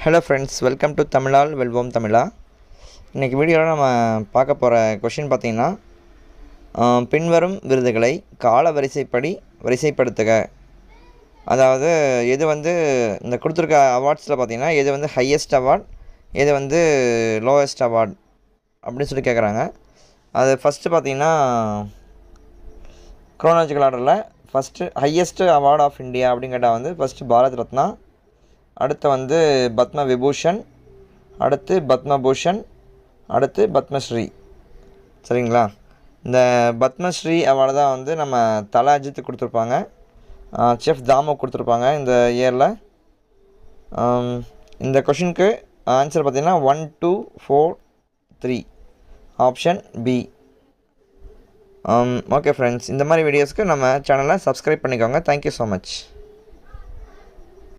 Hello friends, welcome to தமிழால் வெல்வோம் தமிழா. இன்றைக்கி வீடியோவில் நம்ம பார்க்க போகிற கொஷின் பார்த்திங்கன்னா, பின்வரும் விருதுகளை கால வரிசைப்படுத்துக. அதாவது எது இந்த கொடுத்துருக்க அவார்ட்ஸில் பார்த்திங்கன்னா எது ஹையஸ்ட் அவார்ட், எது லோவஸ்ட் அவார்ட் அப்படின்னு சொல்லி கேட்குறாங்க. அது ஃபஸ்ட்டு பார்த்திங்கன்னா குரோனாலஜிக்கல் ஆர்டரில் first highest award of India அப்படின்னு கேட்டால் ஃபஸ்ட்டு பாரத் ரத்னா, அடுத்து பத்ம விபூஷன், அடுத்து பத்மபூஷன், அடுத்து பத்மஸ்ரீ. சரிங்களா? இந்த பத்மஸ்ரீ அவார்டு தான் நம்ம தல அஜித்து கொடுத்துருப்பாங்க, செஃப் தாமு கொடுத்துருப்பாங்க இந்த இயரில். இந்த கொஷினுக்கு ஆன்சர் பார்த்திங்கன்னா 1, 2, 4, 3 ஆப்ஷன் பி. ஓகே ஃப்ரெண்ட்ஸ், இந்த மாதிரி வீடியோஸ்க்கு நம்ம சேனலை சப்ஸ்கிரைப் பண்ணிக்கோங்க. Thank you so much.